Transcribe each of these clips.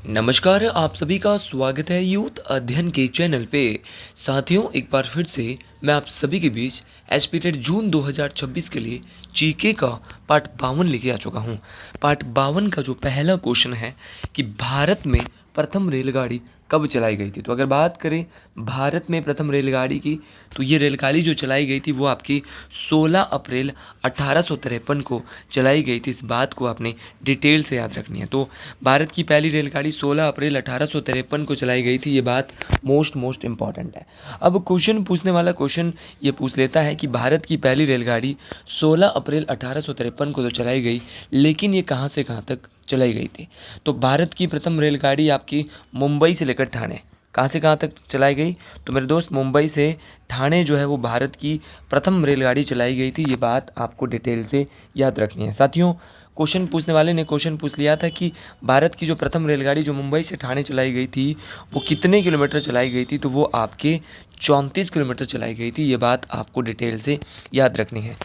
नमस्कार, आप सभी का स्वागत है यूथ अध्ययन के चैनल पे। साथियों, एक बार फिर से मैं आप सभी के बीच एसपीटेट जून 2026 के लिए जीके का पार्ट 52 लेके आ चुका हूँ। पार्ट 52 का जो पहला क्वेश्चन है कि भारत में प्रथम रेलगाड़ी कब चलाई गई थी। तो अगर बात करें भारत में प्रथम रेलगाड़ी की, तो ये रेलगाड़ी जो चलाई गई थी वो आपकी 16 अप्रैल 1853 को चलाई गई थी। इस बात को आपने डिटेल से याद रखनी है। तो भारत की पहली रेलगाड़ी 16 अप्रैल 1853 को चलाई गई थी, ये बात मोस्ट इम्पॉर्टेंट है। अब क्वेश्चन पूछने वाला क्वेश्चन ये पूछ लेता है कि भारत की पहली रेलगाड़ी 16 अप्रैल 1853 को तो चलाई गई, लेकिन ये कहाँ से कहाँ तक चलाई गई थी। तो भारत की प्रथम रेलगाड़ी आपकी मुंबई से लेकर ठाणे, कहाँ से कहाँ तक चलाई गई। तो मेरे दोस्त, मुंबई से ठाणे जो है वो भारत की प्रथम रेलगाड़ी चलाई गई थी, ये बात आपको डिटेल से याद रखनी है। साथियों, क्वेश्चन पूछने वाले ने क्वेश्चन पूछ लिया था कि भारत की जो प्रथम रेलगाड़ी जो मुंबई से ठाणे चलाई गई थी वो कितने किलोमीटर चलाई गई थी। तो वो आपके 34 किलोमीटर चलाई गई थी, ये बात आपको डिटेल से याद रखनी है।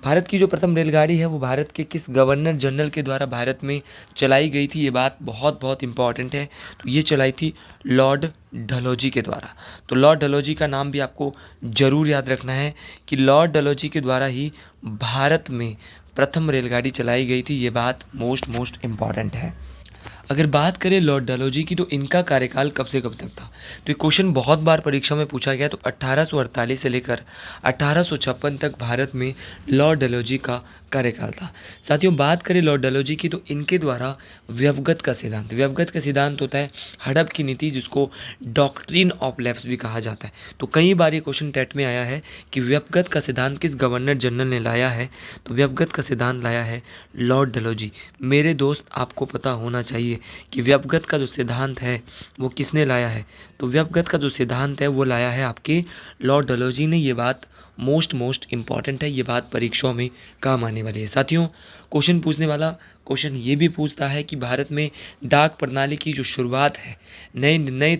भारत की जो प्रथम रेलगाड़ी है वो भारत के किस गवर्नर जनरल के द्वारा भारत में चलाई गई थी, ये बात बहुत इंपॉर्टेंट है। तो ये चलाई थी लॉर्ड डलहौजी के द्वारा। तो लॉर्ड डलहौजी का नाम भी आपको ज़रूर याद रखना है कि लॉर्ड डलहौजी के द्वारा ही भारत में प्रथम रेलगाड़ी चलाई गई थी, ये बात मोस्ट इम्पॉर्टेंट है। अगर बात करें लॉर्ड डलहौजी की, तो इनका कार्यकाल कब से कब तक था। तो ये क्वेश्चन बहुत बार परीक्षा में पूछा गया। तो 1848 से लेकर 1856 तक भारत में लॉर्ड डलहौजी का कार्यकाल था। साथियों, बात करें लॉर्ड डलहौजी की, तो इनके द्वारा व्यवगत का सिद्धांत होता है हड़प की नीति, जिसको डॉक्ट्रिन ऑफ लैप्स भी कहा जाता है। तो कई बार ये क्वेश्चन टेट में आया है कि व्यवगत का सिद्धांत किस गवर्नर जनरल ने लाया है। तो व्यवगत का सिद्धांत लाया है लॉर्ड डलहौजी। मेरे दोस्त, आपको पता होना चाहिए कि व्यवगत का जो सिद्धांत है वो किसने लाया है। तो व्यवगत का जो सिद्धांत है वो लाया है आपके लॉर्ड डलहौजी ने, ये बात मोस्ट इम्पॉर्टेंट है, ये बात परीक्षाओं में काम आने वाली है। साथियों, क्वेश्चन पूछने वाला क्वेश्चन ये भी पूछता है कि भारत में डाक प्रणाली की जो शुरुआत है नए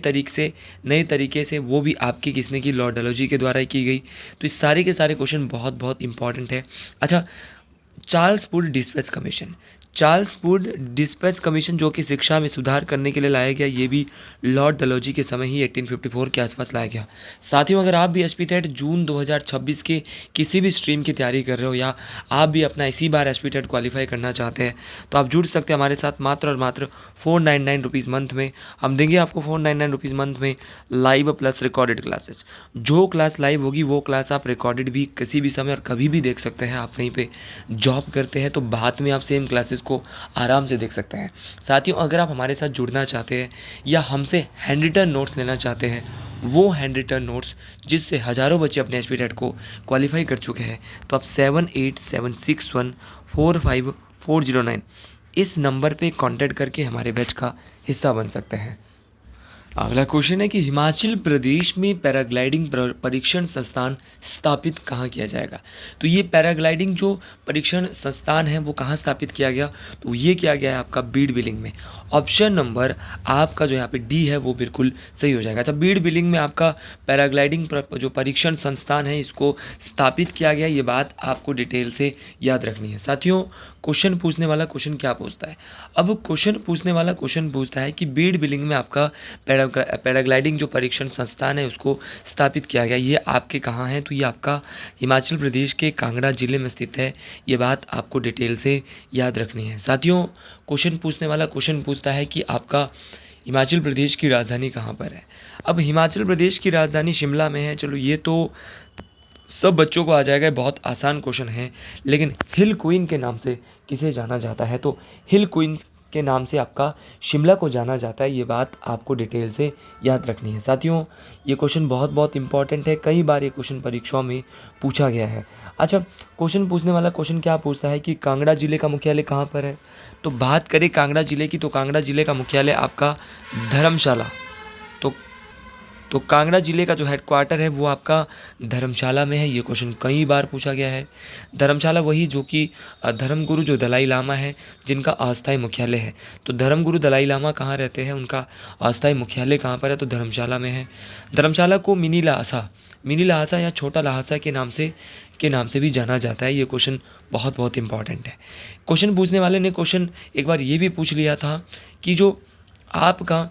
तरीके से वो भी आपकी किसने की, लॉर्ड डलहौजी के द्वारा ही की गई। तो इस सारे के सारे क्वेश्चन बहुत इंपॉर्टेंट है। अच्छा, चार्ल्स वुड डिस्पैच कमीशन जो कि शिक्षा में सुधार करने के लिए लाया गया, ये भी लॉर्ड डलहौजी के समय ही 1854 के आसपास लाया गया। साथियों, अगर आप भी एसपीटेट जून 2026 के किसी भी स्ट्रीम की तैयारी कर रहे हो या आप भी अपना इसी बार एसपीटेट क्वालिफाई करना चाहते हैं, तो आप जुड़ सकते हैं हमारे साथ मात्र और मात्र 499 रुपीज़ मंथ में। हम देंगे आपको 499 रुपीज़ मंथ में लाइव प्लस रिकॉर्डेड क्लासेस। जो क्लास लाइव होगी वो क्लास आप रिकॉर्डेड भी किसी भी समय और कभी भी देख सकते हैं। आप कहीं पे जॉब करते हैं तो बाद में आप सेम क्लासेस को आराम से देख सकते हैं। साथियों, अगर आप हमारे साथ जुड़ना चाहते हैं या हमसे हैंड रिटन नोट्स लेना चाहते हैं, वो हैंड रिटन नोट्स जिससे हज़ारों बच्चे अपने एसपीटेट को क्वालिफाई कर चुके हैं, तो आप 7876145409 इस नंबर पे कांटेक्ट करके हमारे बैच का हिस्सा बन सकते हैं। अगला क्वेश्चन है कि हिमाचल प्रदेश में पैराग्लाइडिंग परीक्षण संस्थान स्थापित कहाँ किया जाएगा। तो ये पैराग्लाइडिंग जो परीक्षण संस्थान है वो कहाँ स्थापित किया गया। तो ये किया गया है आपका बीड़ बिलिंग में। ऑप्शन नंबर आपका जो यहाँ पे डी है वो बिल्कुल सही हो जाएगा। अच्छा, बीड़ बिलिंग में आपका पैराग्लाइडिंग जो परीक्षण संस्थान है इसको स्थापित किया गया, ये बात आपको डिटेल से याद रखनी है। साथियों, क्वेश्चन पूछने वाला क्वेश्चन क्या पूछता है। अब क्वेश्चन पूछने वाला क्वेश्चन पूछता है कि बीड़ बिलिंग में आपका पैराग्लाइडिंग जो परीक्षण संस्थान है उसको स्थापित किया गया, ये आपके कहाँ है। तो ये आपका हिमाचल प्रदेश के कांगड़ा जिले में स्थित है, ये बात आपको डिटेल से याद रखनी है। साथियों, क्वेश्चन पूछने वाला क्वेश्चन पूछता है कि आपका हिमाचल प्रदेश की राजधानी कहाँ पर है। अब हिमाचल प्रदेश की राजधानी शिमला में है। चलो, ये तो सब बच्चों को आ जाएगा, बहुत आसान क्वेश्चन है। लेकिन हिल क्वीन के नाम से किसे जाना जाता है। तो हिल क्वीन के नाम से आपका शिमला को जाना जाता है, ये बात आपको डिटेल से याद रखनी है। साथियों, ये क्वेश्चन बहुत इंपॉर्टेंट है, कई बार ये क्वेश्चन परीक्षाओं में पूछा गया है। अच्छा, क्वेश्चन पूछने वाला क्वेश्चन क्या पूछता है कि कांगड़ा जिले का मुख्यालय कहाँ पर है। तो बात करें कांगड़ा जिले की, तो कांगड़ा जिले का मुख्यालय आपका धर्मशाला। तो कांगड़ा जिले का जो हेडक्वार्टर है वो आपका धर्मशाला में है। ये क्वेश्चन कई बार पूछा गया है। धर्मशाला वही जो कि धर्मगुरु जो दलाई लामा है जिनका अस्थायी मुख्यालय है। तो धर्मगुरु दलाई लामा कहाँ रहते हैं, उनका अस्थायी मुख्यालय कहाँ पर है। तो धर्मशाला में है। धर्मशाला को मिनी लहासा या छोटा लहासा के नाम से भी जाना जाता है। ये क्वेश्चन बहुत इंपॉर्टेंट है। क्वेश्चन पूछने वाले ने क्वेश्चन एक बार ये भी पूछ लिया था कि जो आपका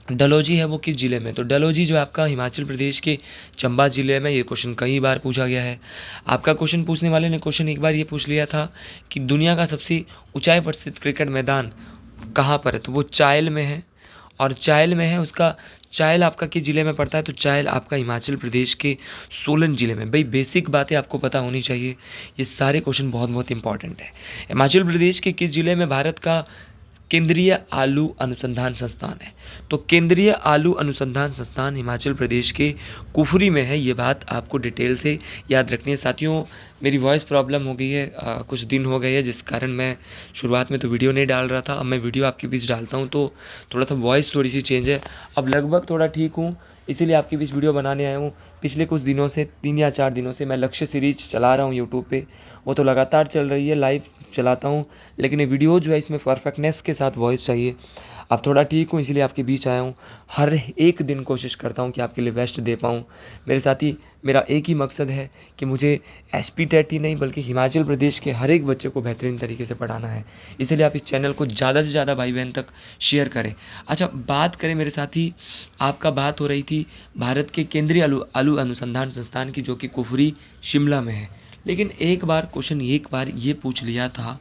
डलहौजी है वो किस ज़िले में? तो डलहौजी जो है आपका हिमाचल प्रदेश के चंबा ज़िले में। ये क्वेश्चन कई बार पूछा गया है। आपका क्वेश्चन पूछने वाले ने क्वेश्चन एक बार ये पूछ लिया था कि दुनिया का सबसे ऊंचाई पर स्थित क्रिकेट मैदान कहाँ पर है? तो वो चायल में है, और चायल में है उसका। चायल आपका किस ज़िले में पड़ता है? तो चायल आपका हिमाचल प्रदेश के सोलन ज़िले में। भाई बेसिक बातें आपको पता होनी चाहिए, ये सारे क्वेश्चन बहुत बहुत इंपॉर्टेंट है। हिमाचल प्रदेश के किस ज़िले में भारत का केंद्रीय आलू अनुसंधान संस्थान है? तो केंद्रीय आलू अनुसंधान संस्थान हिमाचल प्रदेश के कुफरी में है। ये बात आपको डिटेल से याद रखनी है। साथियों, मेरी वॉइस प्रॉब्लम हो गई है, कुछ दिन हो गए हैं, जिस कारण मैं शुरुआत में तो वीडियो नहीं डाल रहा था। अब मैं वीडियो आपके बीच डालता हूँ तो थोड़ा सा वॉइस थोड़ी सी चेंज है। अब लगभग थोड़ा ठीक हूँ, इसीलिए आपके बीच वीडियो बनाने आया हूँ। पिछले कुछ दिनों से 3 या 4 दिनों से मैं लक्ष्य सीरीज चला रहा हूँ यूट्यूब पे, वो तो लगातार चल रही है, लाइव चलाता हूँ, लेकिन ये वीडियो जो है इसमें परफेक्टनेस के साथ वॉइस चाहिए। अब थोड़ा ठीक हूँ, इसीलिए आपके बीच आया हूँ। हर एक दिन कोशिश करता हूँ कि आपके लिए बेस्ट दे पाऊँ। मेरे साथी, मेरा एक ही मकसद है कि मुझे एसपी टेट ही नहीं बल्कि हिमाचल प्रदेश के हर एक बच्चे को बेहतरीन तरीके से पढ़ाना है। इसलिए आप इस चैनल को ज़्यादा से ज़्यादा भाई बहन तक शेयर करें। अच्छा, बात करें मेरे साथी, आपका बात हो रही थी भारत के केंद्रीय आलू अनुसंधान संस्थान की, जो कि कुफरी शिमला में है। लेकिन एक बार ये पूछ लिया था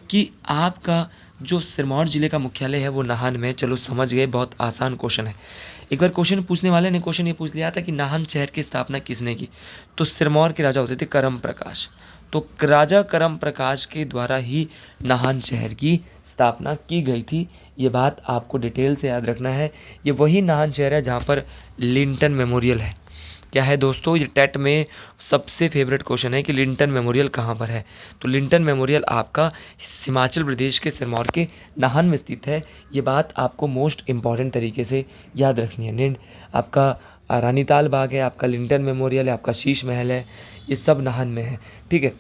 कि आपका जो सिरमौर ज़िले का मुख्यालय है वो नाहन में। चलो समझ गए, बहुत आसान क्वेश्चन है। एक बार क्वेश्चन पूछने वाले ने क्वेश्चन ये पूछ लिया था कि नाहन शहर की स्थापना किसने की? तो सिरमौर के राजा होते थे करम प्रकाश। तो राजा करम प्रकाश के द्वारा ही नाहन शहर की स्थापना की गई थी। ये बात आपको डिटेल से याद रखना है। ये वही नाहन शहर है जहाँ पर लिंटन मेमोरियल है। क्या है दोस्तों, ये टेट में सबसे फेवरेट क्वेश्चन है कि लिंटन मेमोरियल कहाँ पर है? तो लिंटन मेमोरियल आपका हिमाचल प्रदेश के सिरमौर के नाहन में स्थित है। ये बात आपको मोस्ट इम्पॉर्टेंट तरीके से याद रखनी है। आपका रानीताल बाग है, आपका लिंटन मेमोरियल है, आपका शीश महल है, ये सब नाहन में है। ठीक है,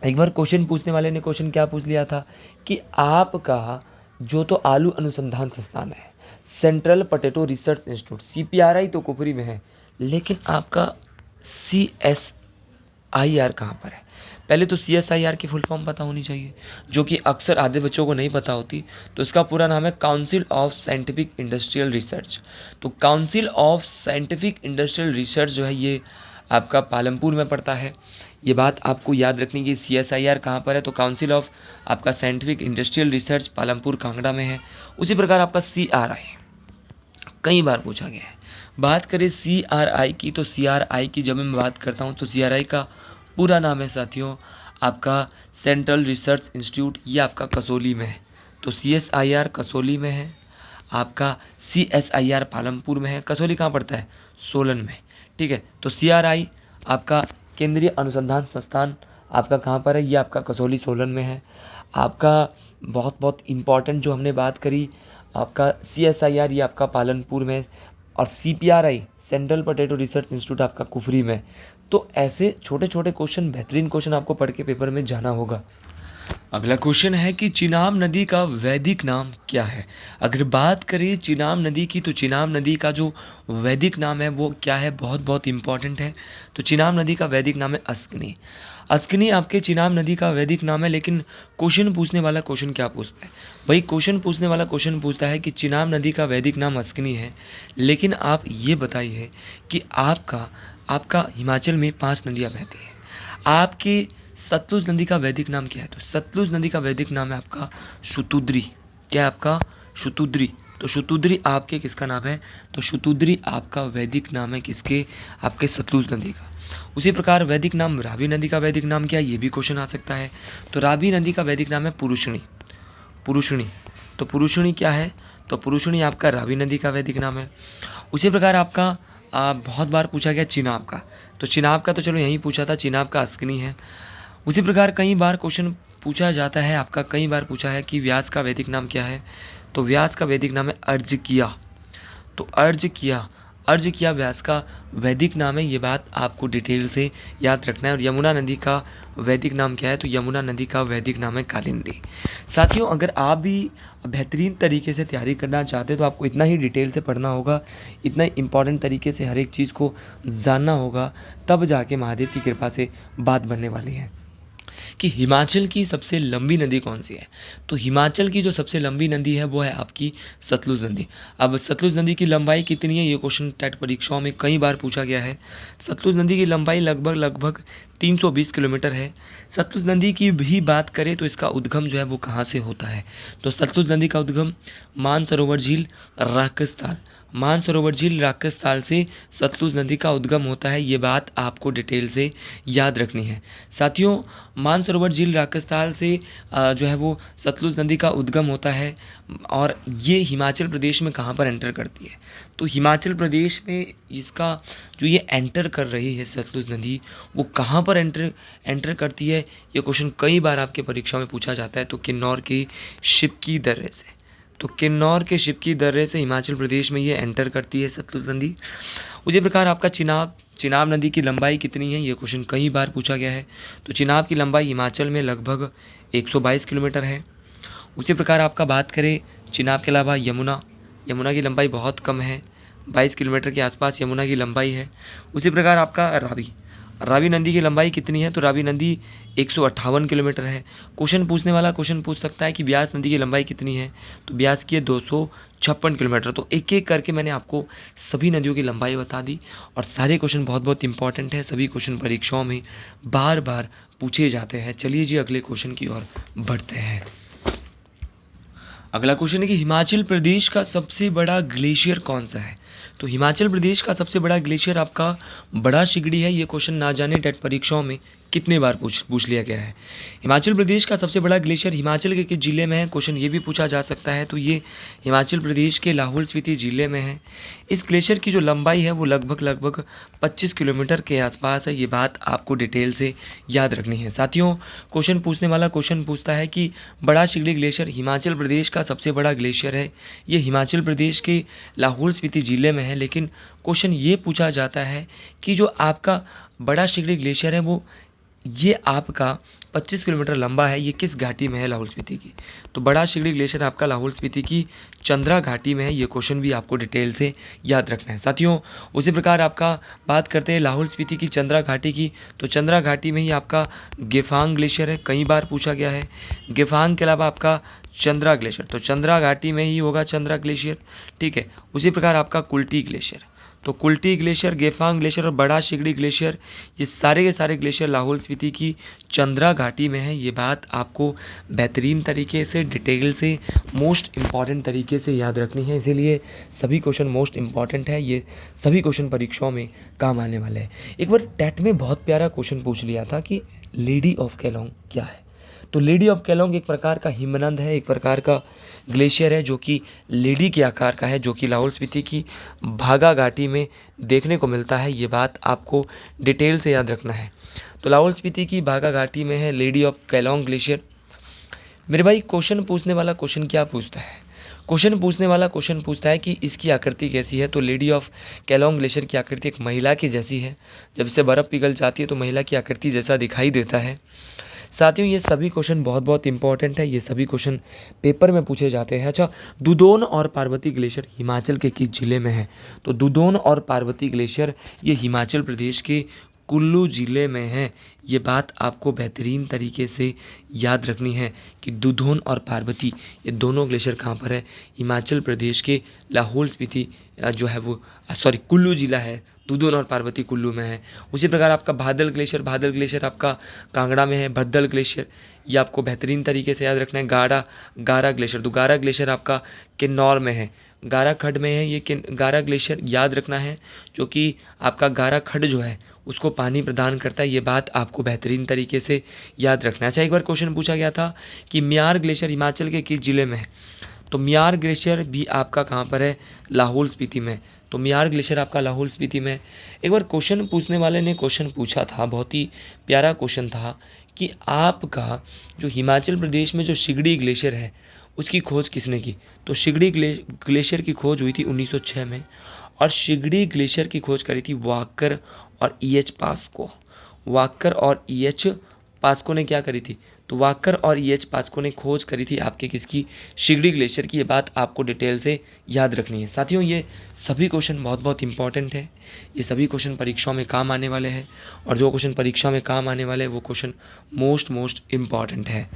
एक बार क्वेश्चन पूछने वाले ने क्वेश्चन क्या पूछ लिया था कि आपका जो तो आलू अनुसंधान संस्थान है, central potato research institute, CPRI तो कुफरी में है, लेकिन आपका CSIR कहाँ पर है? पहले तो CSIR की फुल फॉर्म पता होनी चाहिए, जो कि अक्सर आधे बच्चों को नहीं पता होती। तो इसका पूरा नाम है Council of Scientific Industrial Research. तो Council of Scientific Industrial Research जो है ये आपका पालमपुर में पड़ता है। ये बात आपको याद रखनी कि CSIR कहाँ पर है? तो काउंसिल ऑफ आपका scientific Industrial research Palampur Kangra में है। उसी प्रकार आपका CRI कई बार पूछा गया है। बात करें CRI की, तो CRI की जब मैं बात करता हूँ तो CRI का पूरा नाम है साथियों आपका सेंट्रल रिसर्च इंस्टीट्यूट। ये आपका कसौली में है। तो CSIR कसौली में है, आपका CSIR पालमपुर में है। कसौली कहाँ पड़ता है? सोलन में। ठीक है, तो CRI आपका केंद्रीय अनुसंधान संस्थान आपका कहाँ पर है? ये आपका कसौली सोलन में है। आपका बहुत बहुत इम्पॉर्टेंट जो हमने बात करी, आपका CSIR ये आपका पालनपुर में, और CPRI central potato research institute आपका कुफरी में। तो ऐसे छोटे छोटे क्वेश्चन, बेहतरीन क्वेश्चन आपको पढ़ के पेपर में जाना होगा। अगला क्वेश्चन है कि चिनाब नदी का वैदिक नाम क्या है? अगर बात करें चिनाब नदी की, तो चिनाब नदी का जो वैदिक नाम है वो क्या है? बहुत बहुत इंपॉर्टेंट है। तो चिनाब नदी का वैदिक नाम है अस्कनी। अस्कनी आपके चिनाब नदी का वैदिक नाम है। लेकिन क्वेश्चन पूछने वाला क्वेश्चन क्या पूछता है भाई? क्वेश्चन पूछने वाला क्वेश्चन पूछता है कि चिनाब नदी का वैदिक नाम अस्कनी है, लेकिन आप ये बताइए कि आपका हिमाचल में 5 नदियाँ बहती हैं, आपकी सतलुज नदी का वैदिक नाम क्या है? तो सतलुज नदी का वैदिक नाम है आपका शुतुद्री। क्या है आपका? शुतुद्री। तो शुतुद्री आपके किसका नाम है? तो शुतुद्री आपका वैदिक नाम है किसके? आपके सतलुज नदी का। उसी प्रकार वैदिक नाम रावी नदी का वैदिक नाम क्या है? ये भी क्वेश्चन आ सकता है। तो रावी नदी का वैदिक नाम है पुरुषणी। पुरुषणी। तो पुरुषणी क्या है? तो पुरुषणी आपका रावी नदी का वैदिक नाम है। उसी प्रकार आपका बहुत बार पूछा गया चिनाब का। तो चिनाब का तो चलो यहीं पूछा था, चिनाब का अस्कनी है। उसी प्रकार कई बार क्वेश्चन पूछा जाता है आपका, कई बार पूछा है कि व्यास का वैदिक नाम क्या है? तो व्यास का वैदिक नाम है अर्जकिया। तो अर्जकिया व्यास का वैदिक नाम है। ये बात आपको डिटेल से याद रखना है। और यमुना नदी का वैदिक नाम क्या है? तो यमुना नदी का वैदिक नाम है कालिंदी। साथियों, अगर आप भी बेहतरीन तरीके से तैयारी करना चाहते हैं तो आपको इतना ही डिटेल से पढ़ना होगा, इतना इंपॉर्टेंट तरीके से हर एक चीज़ को जानना होगा, तब जाके महादेव की कृपा से बात बनने वाली है। कि हिमाचल की सबसे लंबी नदी कौन सी है। तो हिमाचल की जो सबसे लंबी नदी है वो है आपकी सतलुज नदी। अब सतलुज नदी की लंबाई कितनी है, ये क्वेश्चन टेट परीक्षाओं में कई बार पूछा गया है। सतलुज नदी की लंबाई लगभग 320 किलोमीटर है। सतलुज नदी की भी बात करें तो इसका उद्गम जो है वो कहाँ से होता है, तो सतलुज नदी का उद्गम मानसरोवर झील राकसताल, मानसरोवर झील राकसताल से सतलुज नदी का उद्गम होता है। ये बात आपको डिटेल से याद रखनी है। साथियों, मानसरोवर झील राकसताल से जो है वो सतलुज नदी का उद्गम होता है और ये हिमाचल प्रदेश में कहाँ पर एंटर करती है, तो हिमाचल प्रदेश में इसका जो ये एंटर कर रही है सतलुज नदी, वो कहाँ पर एंटर करती है, ये क्वेश्चन कई बार आपके परीक्षा में पूछा जाता है। तो किन्नौर के शिपकी दर्रे से, तो किन्नौर के शिपकी दर्रे से हिमाचल प्रदेश में ये एंटर करती है सतलुज नदी। उसी प्रकार आपका चिनाब नदी की लंबाई कितनी है, ये क्वेश्चन कई बार पूछा गया है। तो चिनाब की लंबाई हिमाचल में लगभग 122 किलोमीटर है। उसी प्रकार आपका बात करें चिनाब के अलावा यमुना की लंबाई बहुत कम है, 22 किलोमीटर के आसपास यमुना की लंबाई है। उसी प्रकार आपका रावी नदी की लंबाई कितनी है, तो रावी नदी 158 किलोमीटर है। क्वेश्चन पूछने वाला क्वेश्चन पूछ सकता है कि ब्यास नदी की लंबाई कितनी है, तो ब्यास की है 256 किलोमीटर। तो एक एक करके मैंने आपको सभी नदियों की लंबाई बता दी और सारे क्वेश्चन बहुत बहुत इंपॉर्टेंट है, सभी क्वेश्चन परीक्षाओं में बार बार पूछे जाते हैं। चलिए जी अगले क्वेश्चन की ओर बढ़ते हैं। अगला क्वेश्चन है कि हिमाचल प्रदेश का सबसे बड़ा ग्लेशियर कौन सा है। तो हिमाचल प्रदेश का सबसे बड़ा ग्लेशियर आपका बड़ा शिगड़ी है। ये क्वेश्चन ना जाने टेट परीक्षाओं में कितने बार पूछ लिया गया है। हिमाचल प्रदेश का सबसे बड़ा ग्लेशियर हिमाचल के किस जिले में है, क्वेश्चन ये भी पूछा जा सकता है। तो ये हिमाचल प्रदेश के लाहौल स्पीति जिले में है। इस ग्लेशियर की जो लंबाई है वो लगभग 25 किलोमीटर के आसपास है। ये बात आपको डिटेल से याद रखनी है। साथियों, क्वेश्चन पूछने वाला क्वेश्चन पूछता है कि बड़ा शिगड़ी ग्लेशियर हिमाचल प्रदेश का सबसे बड़ा ग्लेशियर है। ये हिमाचल प्रदेश के लाहौल स्पीति जिले में है, लेकिन क्वेश्चन ये पूछा जाता है कि जो आपका बड़ा शिगड़ी ग्लेशियर है वो ये आपका 25 किलोमीटर लंबा है, ये किस घाटी में है लाहौल स्पीति की। तो बड़ा शिगड़ी ग्लेशियर आपका लाहौल स्पीति की चंद्रा घाटी में है। ये क्वेश्चन भी आपको डिटेल से याद रखना है। साथियों, उसी प्रकार आपका बात करते हैं लाहौल स्पीति की चंद्रा घाटी की, तो चंद्रा घाटी में ही आपका गेफांग ग्लेशियर है, कई बार पूछा गया है। गेफांग के अलावा आपका चंद्रा ग्लेशियर, तो चंद्रा घाटी में ही होगा चंद्रा ग्लेशियर, ठीक है। उसी प्रकार आपका कुल्टी ग्लेशियर, तो कुल्टी ग्लेशियर, गेफांग ग्लेशियर और बड़ा शिगड़ी ग्लेशियर, ये सारे के सारे ग्लेशियर लाहौल स्पीति की चंद्रा घाटी में है। ये बात आपको बेहतरीन तरीके से डिटेल से मोस्ट इम्पॉर्टेंट तरीके से याद रखनी है। इसीलिए सभी क्वेश्चन मोस्ट इम्पॉर्टेंट है, ये सभी क्वेश्चन परीक्षाओं में काम आने वाले हैं। एक बार टेट में बहुत प्यारा क्वेश्चन पूछ लिया था कि लेडी ऑफ केलोंग क्या है। तो लेडी ऑफ केलोंग एक प्रकार का हिमनद है, एक प्रकार का ग्लेशियर है जो कि लेडी के आकार का है, जो कि लाहौल स्पीति की भागा घाटी में देखने को मिलता है। ये बात आपको डिटेल से याद रखना है। तो लाहौल स्पीति की भागा घाटी में है लेडी ऑफ केलोंग ग्लेशियर। मेरे भाई, क्वेश्चन पूछने वाला क्वेश्चन क्या पूछता है, क्वेश्चन पूछने वाला क्वेश्चन पूछता है कि इसकी आकृति कैसी है। तो लेडी ऑफ केलोंग ग्लेशियर की आकृति एक महिला की जैसी है, जब से बर्फ़ पिघल जाती है तो महिला की आकृति जैसा दिखाई देता है। साथियों, ये सभी क्वेश्चन बहुत बहुत इंपॉर्टेंट है, ये सभी क्वेश्चन पेपर में पूछे जाते हैं। अच्छा, दुदोन और पार्वती ग्लेशियर हिमाचल के किस जिले में है। तो दुदोन और पार्वती ग्लेशियर ये हिमाचल प्रदेश के कुल्लू ज़िले में है। ये बात आपको बेहतरीन तरीके से याद रखनी है कि दुधोन और पार्वती ये दोनों ग्लेशियर कहाँ पर है, हिमाचल प्रदेश के लाहौल स्पीति जो है वो कुल्लू ज़िला है, दुधोन और पार्वती कुल्लू में है। उसी प्रकार आपका भादल ग्लेशियर आपका कांगड़ा में है। भद्दल ग्लेशियर ये आपको बेहतरीन तरीके से याद रखना है। गारा ग्लेशियर, तो गारा ग्लेशियर आपका किन्नौर में है, गारा खड्ड में है। ये गारा ग्लेशियर याद रखना है, जो कि आपका गारा खड्ड जो है उसको पानी प्रदान करता है। ये बात आपको बेहतरीन तरीके से याद रखना है। अच्छा, एक बार क्वेश्चन पूछा गया था कि म्यार ग्लेशियर हिमाचल के किस जिले में है। तो म्यार ग्लेशियर भी आपका कहाँ पर है, लाहौल स्पीति में। तो म्यार ग्लेशियर आपका लाहौल स्पीति में। एक बार क्वेश्चन पूछने वाले ने क्वेश्चन पूछा था, बहुत ही प्यारा क्वेश्चन था कि आपका जो हिमाचल प्रदेश में जो शिगड़ी ग्लेशियर है उसकी खोज किसने की। तो शिगड़ी ग्लेशियर की खोज हुई थी 1906 में, और शिगड़ी ग्लेशियर की खोज करी थी वाकर और EH पास्को। वाकर और EH पास्को ने क्या करी थी? तो वाकर और ई एच पास्को ने खोज करी थी आपके किसकी? शिगड़ी ग्लेशियर की। ये बात आपको डिटेल से याद रखनी है। साथियों, ये सभी क्वेश्चन बहुत बहुत इंपॉर्टेंट है। ये सभी क्वेश्चन परीक्षाओं में काम आने वाले हैं, और जो क्वेश्चन परीक्षा में काम आने वाले हैं वो क्वेश्चन मोस्ट इम्पॉर्टेंट है।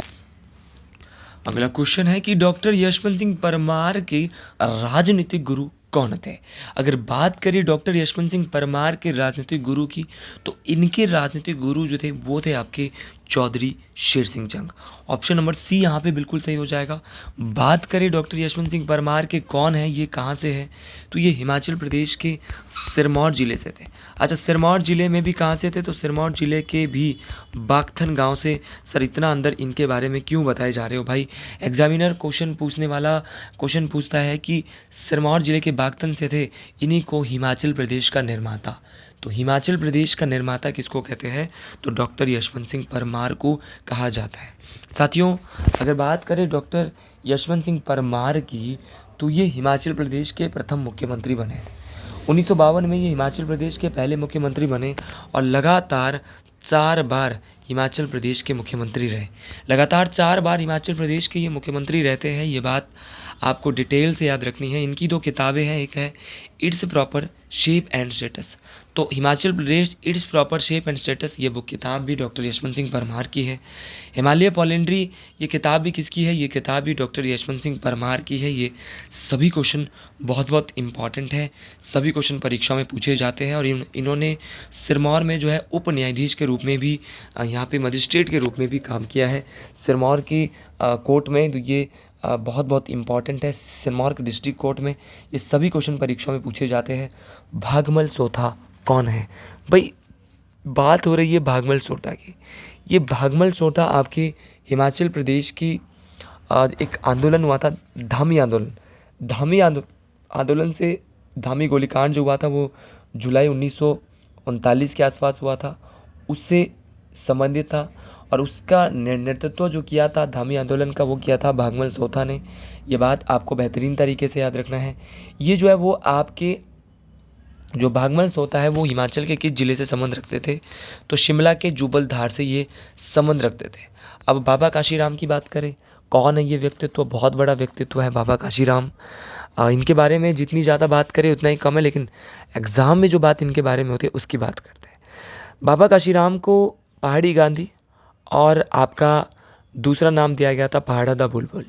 अगला क्वेश्चन है कि डॉक्टर यशवंत सिंह परमार के राजनीतिक गुरु कौन थे? अगर बात करें डॉक्टर यशवंत सिंह परमार के राजनीतिक गुरु की, तो इनके राजनीतिक गुरु जो थे वो थे आपके चौधरी शेर सिंह जंग। ऑप्शन नंबर सी यहाँ पे बिल्कुल सही हो जाएगा। बात करें डॉक्टर यशवंत सिंह परमार के कौन है, ये कहाँ से है, तो ये हिमाचल प्रदेश के सिरमौर ज़िले से थे। अच्छा, सिरमौर ज़िले में भी कहाँ से थे? तो सिरमौर ज़िले के भी बागथन गांव से। सर, इतना अंदर इनके बारे में क्यों बताए जा रहे हो भाई? एग्जामिनर क्वेश्चन पूछने वाला क्वेश्चन पूछता है कि सिरमौर ज़िले के बागथन से थे, इन्हीं को हिमाचल प्रदेश का निर्माता। तो हिमाचल प्रदेश का निर्माता किसको कहते हैं? तो डॉक्टर यशवंत सिंह परमार को कहा जाता है। साथियों, अगर बात करें डॉक्टर यशवंत सिंह परमार की, तो ये हिमाचल प्रदेश के प्रथम मुख्यमंत्री बने। 1952 में ये हिमाचल प्रदेश के पहले मुख्यमंत्री बने और लगातार 4 बार हिमाचल प्रदेश के मुख्यमंत्री रहे। लगातार 4 बार हिमाचल प्रदेश के ये मुख्यमंत्री रहते हैं, ये बात आपको डिटेल से याद रखनी है। इनकी 2 किताबें हैं, एक है it's proper shape and status. तो Himachal Pradesh it's proper shape and status, ये बुक किताब भी डॉक्टर यशवंत सिंह परमार की है। हिमालय पॉलेंड्री, ये किताब भी किसकी है? ये किताब भी डॉक्टर यशवंत सिंह परमार की है। ये सभी क्वेश्चन बहुत बहुत इंपॉर्टेंट है, सभी क्वेश्चन परीक्षा में पूछे जाते हैं। और इन्होंने सिरमौर में जो है उप न्यायाधीश के रूप में भी, यहाँ पे मजिस्ट्रेट के रूप में भी काम किया है सिरमौर की कोर्ट में। तो ये बहुत बहुत इंपॉर्टेंट है। सिरमौर के डिस्ट्रिक्ट कोर्ट में ये सभी क्वेश्चन परीक्षा में पूछे जाते हैं। भागमल सोथा कौन है? भाई, बात हो रही है भागमल सोठा की। ये भागमल सोठा आपके हिमाचल प्रदेश की एक आंदोलन हुआ था, धामी आंदोलन। धामी आंदोलन से धामी गोलीकांड जो हुआ था वो जुलाई 1939 के आसपास हुआ था, उससे संबंधित था। और उसका नेतृत्व जो किया था धामी आंदोलन का, वो किया था भागमल सोथा ने। ये बात आपको बेहतरीन तरीके से याद रखना है। ये जो है वो आपके जो भागमल सोथा है वो हिमाचल के किस ज़िले से संबंध रखते थे? तो शिमला के जुबलधार से ये संबंध रखते थे। अब बाबा काशीराम की बात करें, कौन है ये व्यक्तित्व? बहुत बड़ा व्यक्तित्व है बाबा काशीराम। इनके बारे में जितनी ज़्यादा बात करें उतना ही कम है, लेकिन एग्ज़ाम में जो बात इनके बारे में होती है उसकी बात करते हैं। बाबा काशीराम को पहाड़ी गांधी और आपका दूसरा नाम दिया गया था पहाड़ा दा बुलबुल।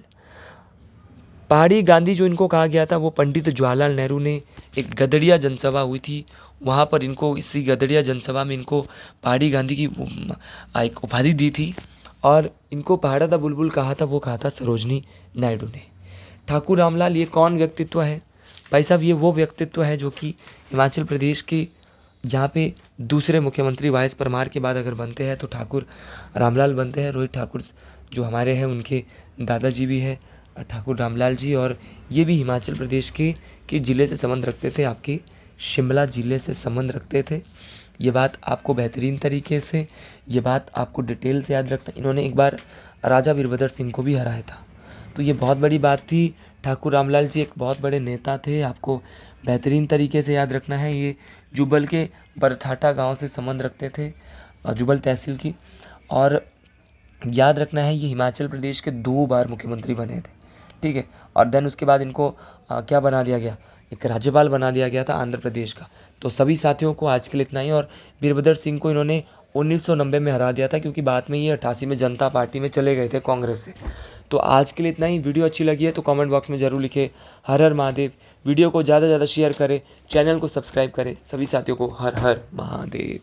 पहाड़ी गांधी जो इनको कहा गया था, वो पंडित जवाहरलाल नेहरू ने एक गदड़िया जनसभा हुई थी, वहाँ पर इनको, इसी गदड़िया जनसभा में इनको पहाड़ी गांधी की एक उपाधि दी थी। और इनको पहाड़ा दा बुलबुल कहा था, वो कहा था सरोजनी नायडू ने। ठाकुर रामलाल, ये कौन व्यक्तित्व है? भाई साहब, ये वो व्यक्तित्व है जो कि हिमाचल प्रदेश के जहाँ पे दूसरे मुख्यमंत्री वाई.एस. परमार के बाद अगर बनते हैं तो ठाकुर रामलाल बनते हैं। रोहित ठाकुर जो हमारे हैं उनके दादाजी भी हैं ठाकुर रामलाल जी, और ये भी हिमाचल प्रदेश के ज़िले से संबंध रखते थे, आपके शिमला ज़िले से संबंध रखते थे। ये बात आपको बेहतरीन तरीके से, ये बात आपको डिटेल से याद रखना। इन्होंने एक बार राजा वीरभद्र सिंह को भी हराया था, तो ये बहुत बड़ी बात थी। ठाकुर रामलाल जी एक बहुत बड़े नेता थे, आपको बेहतरीन तरीके से याद रखना है। ये जुबल के बरथाटा गांव से संबंध रखते थे, जुबल तहसील की। और याद रखना है, ये हिमाचल प्रदेश के 2 बार मुख्यमंत्री बने थे, ठीक है। और देन उसके बाद इनको क्या बना दिया गया? एक राज्यपाल बना दिया गया था आंध्र प्रदेश का। तो सभी साथियों को आज के लिए इतना ही। और वीरभद्र सिंह को इन्होंने 1990 में हरा दिया था, क्योंकि बाद में ये 88 में जनता पार्टी में चले गए थे कांग्रेस से। तो आज के लिए इतना ही। वीडियो अच्छी लगी है तो कमेंट बॉक्स में ज़रूर लिखें हर हर महादेव। वीडियो को ज़्यादा से ज़्यादा शेयर करें, चैनल को सब्सक्राइब करें। सभी साथियों को हर हर महादेव।